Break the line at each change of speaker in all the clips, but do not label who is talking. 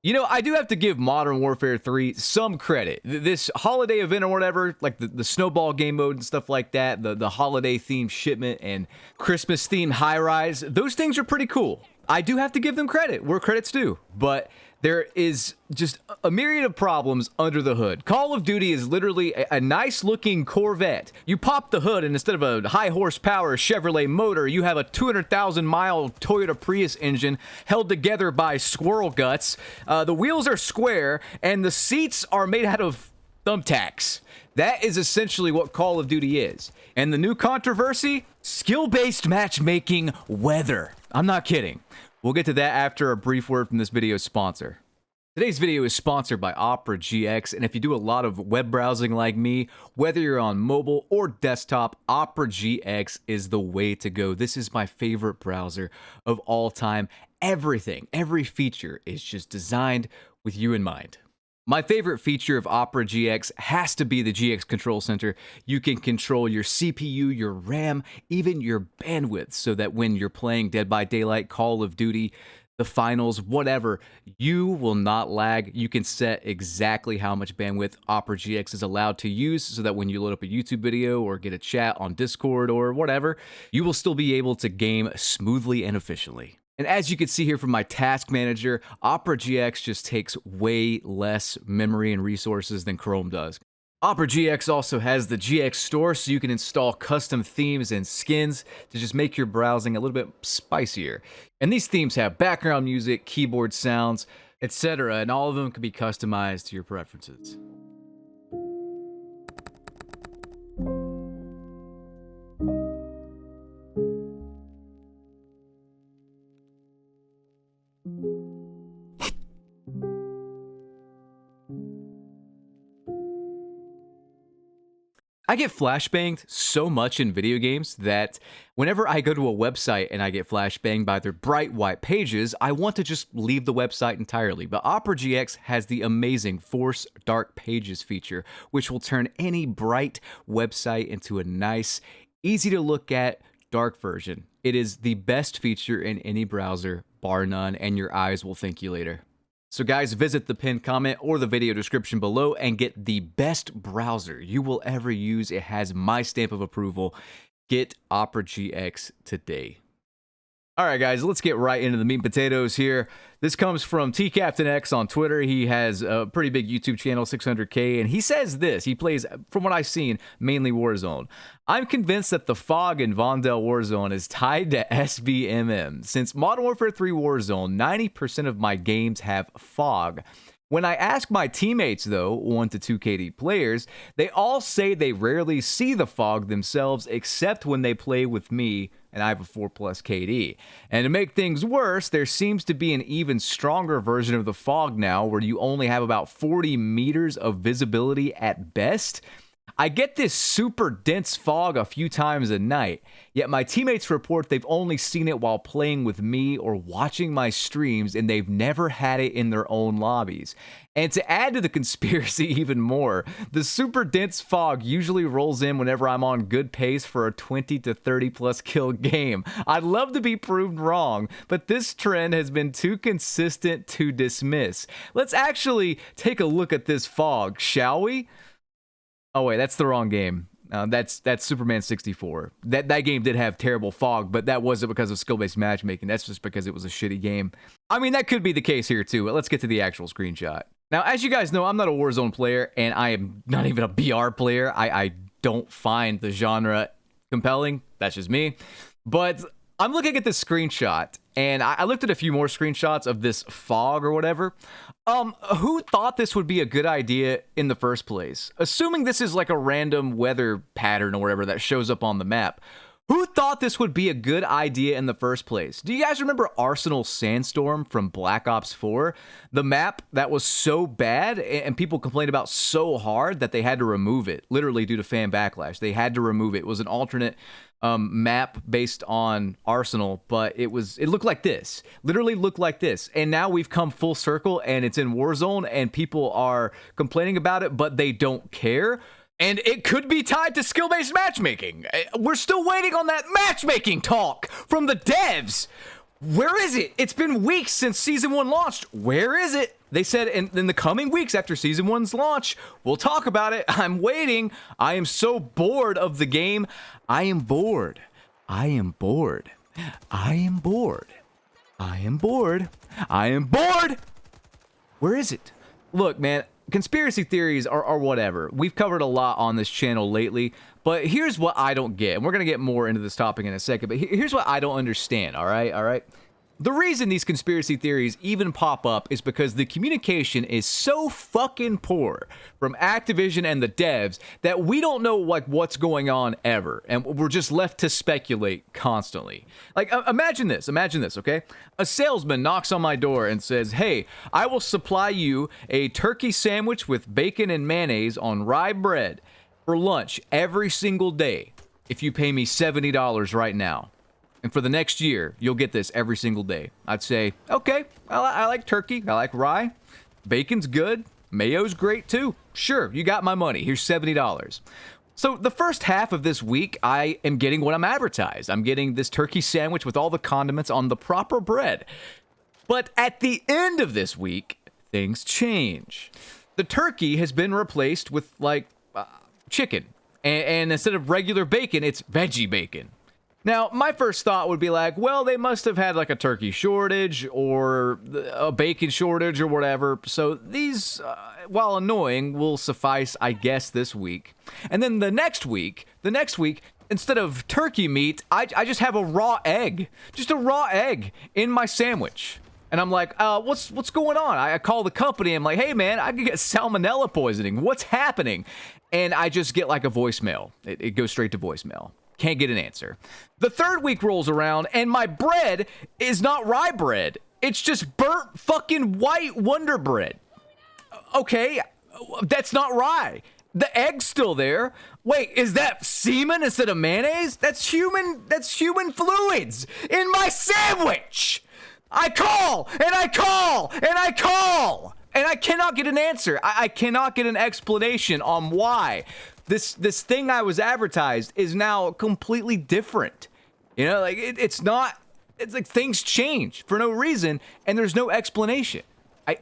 You know, I do have to give Modern Warfare 3 some credit. This holiday event or whatever, like the snowball game mode and stuff like that, the holiday themed shipment and Christmas themed high rise, those things are pretty cool. I do have to give them credit where credit's due, but there is just a myriad of problems under the hood. Call of Duty is literally a nice looking Corvette. You pop the hood and instead of a high horsepower Chevrolet motor, you have a 200,000 mile Toyota Prius engine held together by squirrel guts. The wheels are square and the seats are made out of thumbtacks. That is essentially what Call of Duty is. And the new controversy? Skill-based matchmaking weather. I'm not kidding. We'll get to that after a brief word from this video's sponsor. Today's video is sponsored by Opera GX, and if you do a lot of web browsing like me, whether you're on mobile or desktop, Opera GX is the way to go. This is my favorite browser of all time. Everything, every feature is just designed with you in mind. My favorite feature of Opera GX has to be the GX Control Center. You can control your CPU, your RAM, even your bandwidth, so that when you're playing Dead by Daylight, Call of Duty, the finals, whatever, you will not lag. You can set exactly how much bandwidth Opera GX is allowed to use so that when you load up a YouTube video or get a chat on Discord or whatever, you will still be able to game smoothly and efficiently. And as you can see here from my task manager, Opera GX just takes way less memory and resources than Chrome does. Opera GX also has the GX Store, so you can install custom themes and skins to just make your browsing a little bit spicier. And these themes have background music, keyboard sounds, etc., and all of them can be customized to your preferences. I get flashbanged so much in video games that whenever I go to a website and I get flashbanged by their bright white pages, I want to just leave the website entirely. But Opera GX has the amazing Force Dark Pages feature, which will turn any bright website into a nice, easy to look at dark version. It is the best feature in any browser, bar none, and your eyes will thank you later. So guys, visit the pinned comment or the video description below and get the best browser you will ever use. It has my stamp of approval. Get Opera GX today. All right, guys, let's get right into the meat and potatoes here. This comes from TCaptainX on Twitter. He has a pretty big YouTube channel, 600K, and he says this. He plays, from what I've seen, mainly Warzone. I'm convinced that the fog in Vondel Warzone is tied to SBMM. Since Modern Warfare 3 Warzone, 90% of my games have fog. When I ask my teammates, though, 1 to 2 KD players, they all say they rarely see the fog themselves except when they play with me and I have a 4+ KD. And to make things worse, there seems to be an even stronger version of the fog now where you only have about 40 meters of visibility at best. I get this super dense fog a few times a night, yet my teammates report they've only seen it while playing with me or watching my streams, and they've never had it in their own lobbies. And to add to the conspiracy even more, the super dense fog usually rolls in whenever I'm on good pace for a 20 to 30+ kill game. I'd love to be proved wrong, but this trend has been too consistent to dismiss. Let's actually take a look at this fog, shall we? Oh wait, that's the wrong game. That's Superman 64. That game did have terrible fog, but that wasn't because of skill-based matchmaking. That's just because it was a shitty game. I mean, that could be the case here too. But let's get to the actual screenshot. Now, as you guys know, I'm not a Warzone player, and I am not even a BR player. I don't find the genre compelling. That's just me. But I'm looking at this screenshot, and I looked at a few more screenshots of this fog or whatever. Who thought this would be a good idea in the first place? Assuming this is like a random weather pattern or whatever that shows up on the map. Who thought this would be a good idea in the first place? Do you guys remember Arsenal Sandstorm from Black Ops 4? The map that was so bad and people complained about so hard that they had to remove it, literally due to fan backlash. They had to remove it. It was an alternate map based on Arsenal, but it looked like this. Literally looked like this. And now we've come full circle and it's in Warzone and people are complaining about it, but they don't care. And it could be tied to skill-based matchmaking. We're still waiting on that matchmaking talk from the devs. Where is it? It's been weeks since Season 1 launched. Where is it? They said in the coming weeks after Season 1's launch, we'll talk about it. I'm waiting. I am so bored of the game. I am bored. I am bored. I am bored. I am bored. I am bored. Where is it? Look, man, conspiracy theories are whatever. We've covered a lot on this channel lately, but here's what I don't get. And we're going to get more into this topic in a second, but here's what I don't understand, all right? All right? The reason these conspiracy theories even pop up is because the communication is so fucking poor from Activision and the devs that we don't know like what's going on ever, and we're just left to speculate constantly. Like imagine this, okay? A salesman knocks on my door and says, "Hey, I will supply you a turkey sandwich with bacon and mayonnaise on rye bread for lunch every single day if you pay me $70 right now. And for the next year, you'll get this every single day." I'd say, okay, I like turkey. I like rye. Bacon's good. Mayo's great too. Sure, you got my money. Here's $70. So the first half of this week, I am getting what I'm advertised. I'm getting this turkey sandwich with all the condiments on the proper bread. But at the end of this week, things change. The turkey has been replaced with like chicken. And instead of regular bacon, it's veggie bacon. Now, my first thought would be like, well, they must have had like a turkey shortage or a bacon shortage or whatever. So these, while annoying, will suffice, I guess, this week. And then the next week, instead of turkey meat, I just have a raw egg. Just a raw egg in my sandwich. And I'm like, what's going on? I call the company. I'm like, hey, man, I could get salmonella poisoning. What's happening? And I just get like a voicemail. It goes straight to voicemail. Can't get an answer. The third week rolls around, and my bread is not rye bread. It's just burnt fucking white Wonder Bread. Okay, that's not rye. The egg's still there. Wait, is that semen instead of mayonnaise? That's human fluids in my sandwich. I call, and I call, and I call. And I cannot get an answer. I cannot get an explanation on why this thing I was advertised is now completely different. You know, like it's not. It's like things change for no reason, and there's no explanation.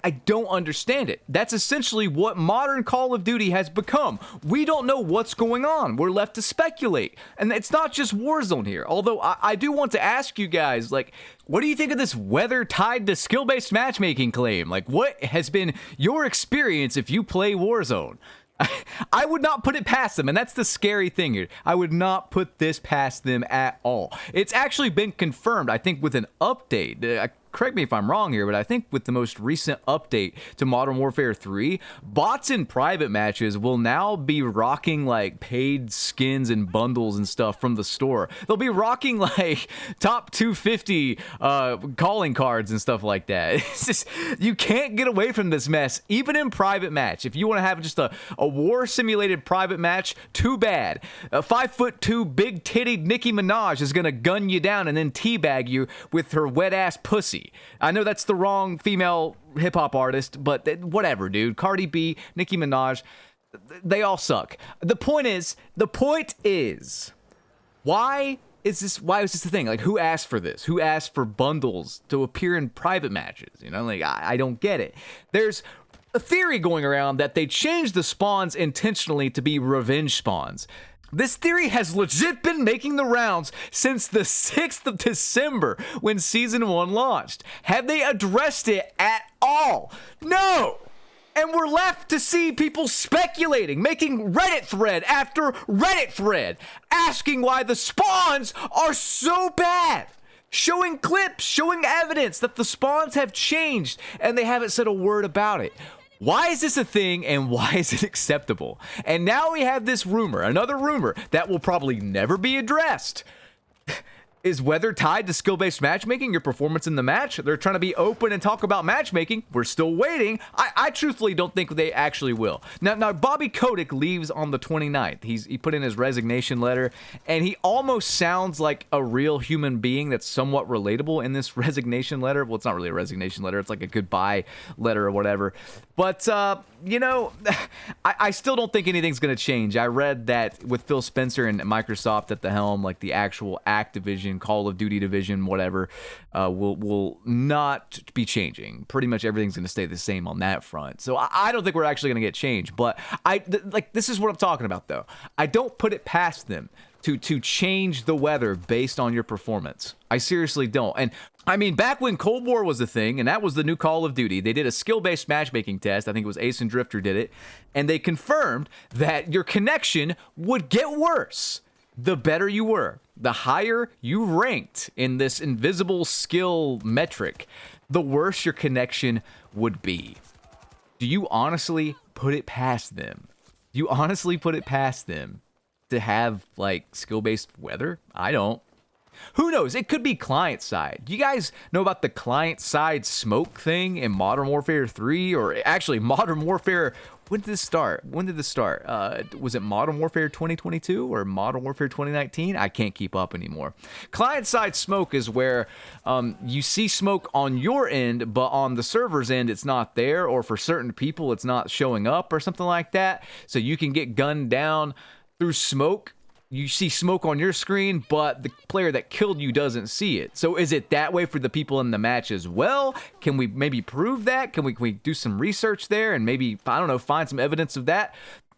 I don't understand it. That's essentially what modern Call of Duty has become. We don't know what's going on. We're left to speculate. And it's not just Warzone here. Although I do want to ask you guys, like, what do you think of this weather tied to skill-based matchmaking claim? Like, what has been your experience if you play Warzone? I would not put it past them, and that's the scary thing here. I would not put this past them at all. It's actually been confirmed, I think, with an update. Correct me if I'm wrong here, but I think with the most recent update to Modern Warfare 3, bots in private matches will now be rocking like paid skins and bundles and stuff from the store. They'll be rocking like top 250 calling cards and stuff like that. It's just, you can't get away from this mess, even in private match. If you want to have just a war simulated private match, too bad. A 5'2" big titted Nicki Minaj is gonna gun you down and then teabag you with her wet ass pussy. I know that's the wrong female hip-hop artist, but whatever, dude. Cardi B, Nicki Minaj, they all suck. The point is, why is this the thing? Like, who asked for this? Who asked for bundles to appear in private matches? You know, like, I don't get it. There's a theory going around that they changed the spawns intentionally to be revenge spawns. This theory has legit been making the rounds since the 6th of December when Season 1 launched. Have they addressed it at all? No! And we're left to see people speculating, making Reddit thread after Reddit thread, asking why the spawns are so bad. Showing clips, showing evidence that the spawns have changed, and they haven't said a word about it. Why is this a thing, and why is it acceptable? And now we have this rumor, another rumor, that will probably never be addressed. Is weather tied to skill-based matchmaking, your performance in the match? They're trying to be open and talk about matchmaking. We're still waiting. I truthfully don't think they actually will. Now Bobby Kotick leaves on the 29th. He put in his resignation letter, and he almost sounds like a real human being that's somewhat relatable in this resignation letter. Well, it's not really a resignation letter. It's like a goodbye letter or whatever. But, you know, I still don't think anything's going to change. I read that with Phil Spencer and Microsoft at the helm, like the actual Activision Division, Call of Duty Division, whatever, will not be changing. Pretty much everything's going to stay the same on that front. So I don't think we're actually going to get changed. But this is what I'm talking about, though. I don't put it past them to change the weather based on your performance. I seriously don't. And I mean, back when Cold War was a thing, and that was the new Call of Duty, they did a skill-based matchmaking test. I think it was Ace and Drifter did it. And they confirmed that your connection would get worse the better you were. The higher you ranked in this invisible skill metric, the worse your connection would be. Do you honestly put it past them? Do you honestly put it past them to have, like, skill-based weather? I don't. Who knows? It could be client side. Do you guys know about the client side smoke thing in Modern Warfare 3? Or actually, Modern Warfare... When did this start? Was it Modern Warfare 2022 or Modern Warfare 2019? I can't keep up anymore. Client-side smoke is where you see smoke on your end, but on the server's end, it's not there. Or for certain people, it's not showing up or something like that. So you can get gunned down through smoke. You see smoke on your screen, but the player that killed you doesn't see it. So is it that way for the people in the match as well? Can we maybe prove that? Can we do some research there and maybe, I don't know, find some evidence of that?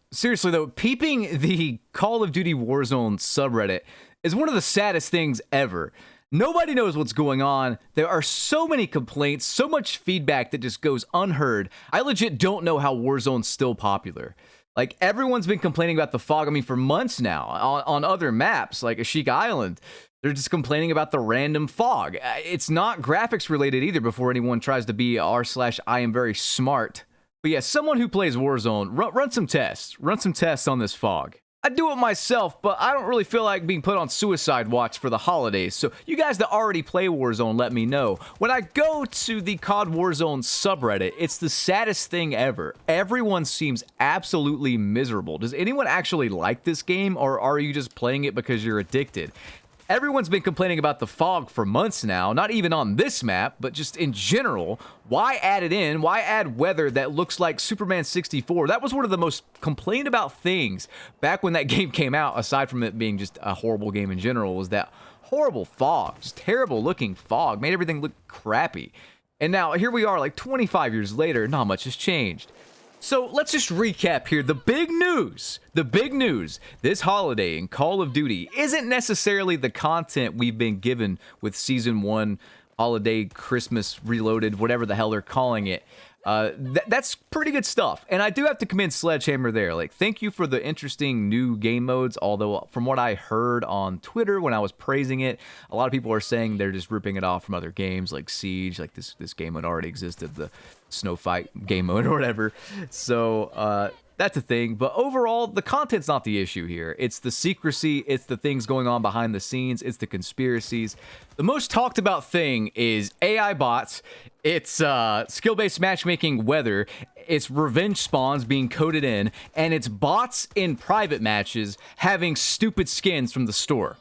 Seriously though, peeping the Call of Duty Warzone subreddit is one of the saddest things ever. Nobody knows what's going on. There are so many complaints, so much feedback that just goes unheard. I legit don't know how Warzone's still popular. Like, everyone's been complaining about the fog, I mean, for months now, on other maps, like Ashika Island. They're just complaining about the random fog. It's not graphics related either before anyone tries to be r/I am very smart. But yeah, someone who plays Warzone, run some tests. Run some tests on this fog. I do it myself, but I don't really feel like being put on suicide watch for the holidays. So you guys that already play Warzone, let me know. When I go to the COD Warzone subreddit, it's the saddest thing ever. Everyone seems absolutely miserable. Does anyone actually like this game, or are you just playing it because you're addicted? Everyone's been complaining about the fog for months now, not even on this map, but just in general. Why add it in? Why add weather that looks like Superman 64? That was one of the most complained about things back when that game came out, aside from it being just a horrible game in general, was that horrible fog, just terrible looking fog, made everything look crappy. And now here we are, like 25 years later, not much has changed. So let's just recap here. The big news this holiday in Call of Duty isn't necessarily the content we've been given with Season 1, Holiday, Christmas Reloaded, whatever the hell they're calling it. That's pretty good stuff. And I do have to commend Sledgehammer there. Like, thank you for the interesting new game modes. Although, from what I heard on Twitter when I was praising it, a lot of people are saying they're just ripping it off from other games like Siege. Like, this game mode already existed, the Snow Fight game mode or whatever. So, that's a thing. But overall, the content's not the issue here. It's the secrecy. It's the things going on behind the scenes. It's the conspiracies. The most talked about thing is AI bots. It's skill-based matchmaking weather. It's revenge spawns being coded in. And it's bots in private matches having stupid skins from the store.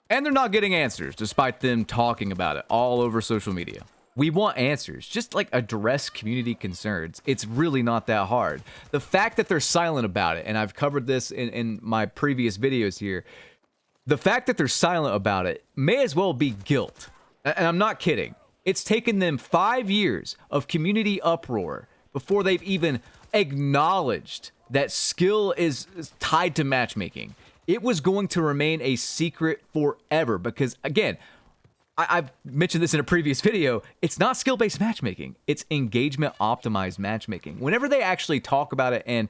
And they're not getting answers, despite them talking about it all over social media. We want answers. Just, like, address community concerns. It's really not that hard. The fact that they're silent about it, and I've covered this in my previous videos here, the fact that they're silent about it may as well be guilt. And I'm not kidding. It's taken them 5 years of community uproar before they've even acknowledged that skill is tied to matchmaking. It was going to remain a secret forever because, again, I've mentioned this in a previous video, it's not skill-based matchmaking. It's engagement-optimized matchmaking. Whenever they actually talk about it and,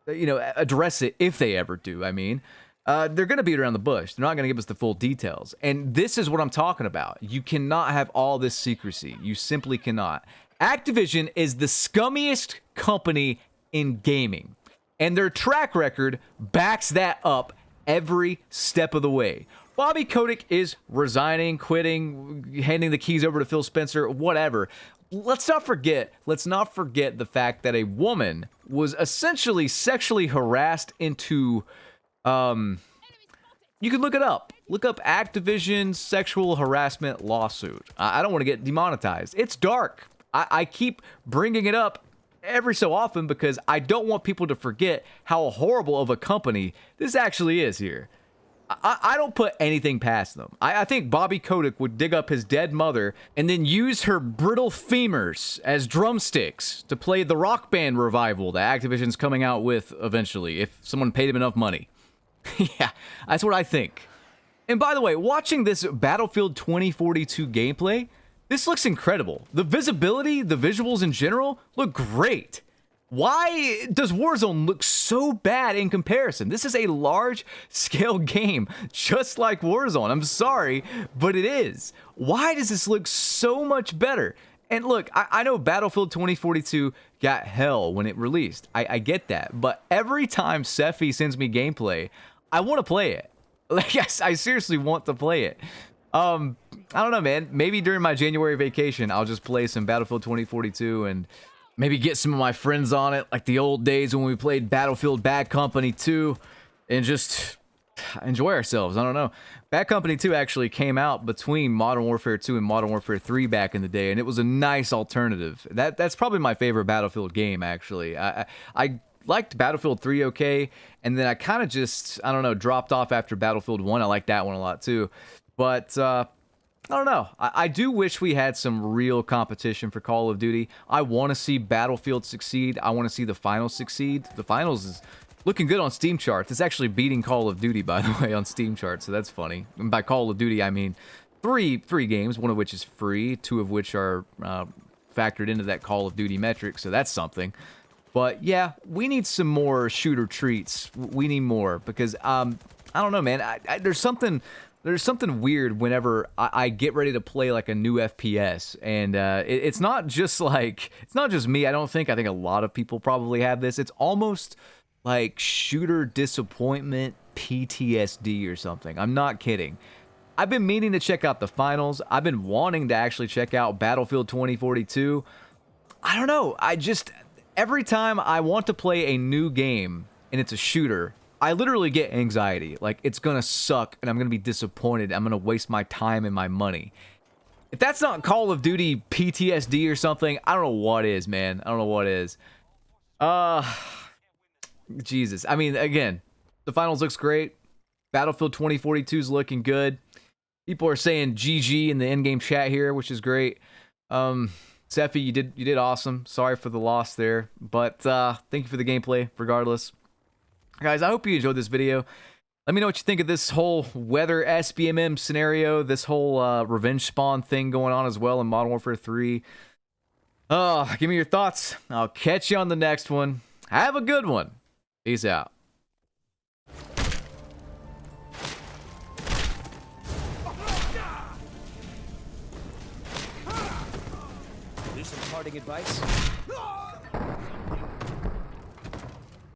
you know, address it, if they ever do, I mean, they're going to beat around the bush. They're not going to give us the full details. And this is what I'm talking about. You cannot have all this secrecy. You simply cannot. Activision is the scummiest company in gaming. And their track record backs that up every step of the way. Bobby Kotick is resigning, quitting, handing the keys over to Phil Spencer, whatever. Let's not forget the fact that a woman was essentially sexually harassed into, you can look it up. Look up Activision sexual harassment lawsuit. I don't want to get demonetized. It's dark. I keep bringing it up every so often because I don't want people to forget how horrible of a company this actually is here. I don't put anything past them. I think Bobby Kotick would dig up his dead mother and then use her brittle femurs as drumsticks to play the Rock Band revival that Activision's coming out with eventually, if someone paid him enough money. Yeah, that's what I think. And by the way, watching this Battlefield 2042 gameplay, this looks incredible. The visibility, the visuals in general, look great. Why does Warzone look so bad in comparison? This is a large-scale game, just like Warzone. I'm sorry, but it is. Why does this look so much better? And look, I know Battlefield 2042 got hell when it released. I get that. But every time Sephi sends me gameplay, I want to play it. Like, yes, I seriously want to play it. I don't know, man. Maybe during my January vacation, I'll just play some Battlefield 2042 and maybe get some of my friends on it, like the old days when we played Battlefield Bad Company 2, and just enjoy ourselves. I don't know. Bad Company 2 actually came out between Modern Warfare 2 and Modern Warfare 3 back in the day, and it was a nice alternative. That's probably my favorite Battlefield game, actually. I liked Battlefield 3 okay, and then I kind of just, I don't know, dropped off after Battlefield 1. I like that one a lot, too. But, I don't know. I do wish we had some real competition for Call of Duty. I want to see Battlefield succeed. I want to see the finals succeed. The finals is looking good on Steam charts. It's actually beating Call of Duty, by the way, on Steam charts, so that's funny. And by Call of Duty, I mean three games, one of which is free, two of which are factored into that Call of Duty metric, so that's something. But yeah, we need some more shooter treats. We need more, because I don't know, man. There's something weird whenever I get ready to play like a new FPS, and it's not just me. I think a lot of people probably have this. It's almost like shooter disappointment PTSD or something. I'm not kidding. I've been meaning to check out the finals. I've been wanting to actually check out Battlefield 2042. I don't know. Every time I want to play a new game and it's a shooter, I literally get anxiety. Like, it's gonna suck, and I'm gonna be disappointed. I'm gonna waste my time and my money. If that's not Call of Duty PTSD or something, I don't know what is, man. I don't know what is. Jesus. I mean, again, the finals looks great. Battlefield 2042 is looking good. People are saying GG in the in-game chat here, which is great. Sephi, you did awesome. Sorry for the loss there, but thank you for the gameplay, regardless. Guys, I hope you enjoyed this video. Let me know what you think of this whole weather SBMM scenario, this whole revenge spawn thing going on as well in Modern Warfare 3. Give me your thoughts. I'll catch you on the next one. Have a good one. Peace out.
Here's some parting advice.